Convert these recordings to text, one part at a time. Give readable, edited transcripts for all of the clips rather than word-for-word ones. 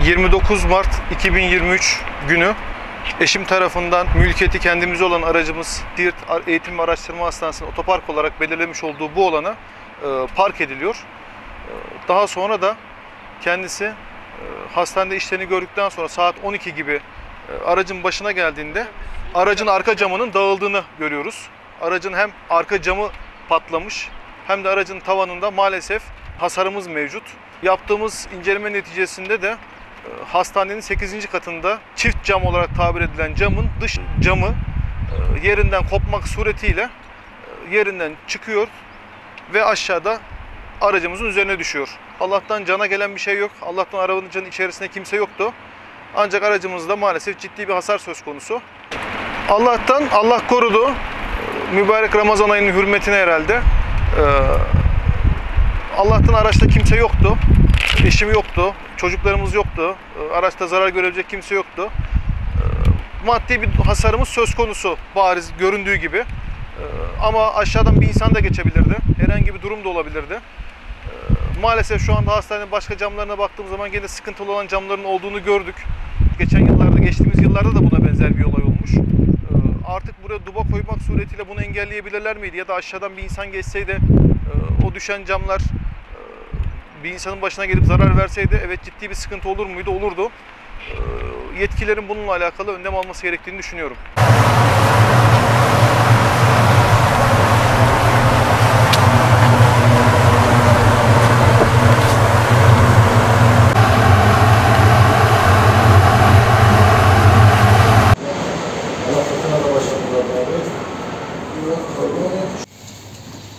29 Mart 2023 günü eşim tarafından mülkiyeti kendimize olan aracımız Siirt Eğitim ve Araştırma Hastanesi'nin otopark olarak belirlemiş olduğu bu alana park ediliyor. Daha sonra da kendisi hastanede işlerini gördükten sonra saat 12 gibi aracın başına geldiğinde aracın arka camının dağıldığını görüyoruz. Aracın hem arka camı patlamış hem de aracın tavanında maalesef hasarımız mevcut. Yaptığımız inceleme neticesinde de hastanenin 8. katında çift cam olarak tabir edilen camın dış camı yerinden kopmak suretiyle yerinden çıkıyor ve aşağıda aracımızın üzerine düşüyor. Allah'tan cana gelen bir şey yok. Allah'tan aracın içerisinde kimse yoktu. Ancak aracımızda maalesef ciddi bir hasar söz konusu. Allah'tan Allah korudu. Mübarek Ramazan ayının hürmetine herhalde. Allah'tan araçta kimse yoktu. Eşim yoktu. Çocuklarımız yoktu. Araçta zarar görebilecek kimse yoktu. Maddi bir hasarımız söz konusu bariz göründüğü gibi. Ama aşağıdan bir insan da geçebilirdi. Herhangi bir durum da olabilirdi. Maalesef şu anda hastanenin başka camlarına baktığımız zaman gene sıkıntılı olan camların olduğunu gördük. Geçtiğimiz yıllarda da buna benzer bir olay olmuş. Artık buraya duba koymak suretiyle bunu engelleyebilirler miydi? Ya da aşağıdan bir insan geçseydi o düşen camlar bir insanın başına gelip zarar verseydi evet ciddi bir sıkıntı olur muydu? Olurdu. Yetkililerin bununla alakalı önlem alması gerektiğini düşünüyorum.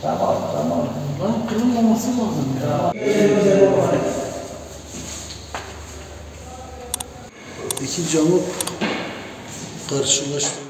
Tamam. Lan kırılmaması lazım ya. İki camı karşılaştırıyor.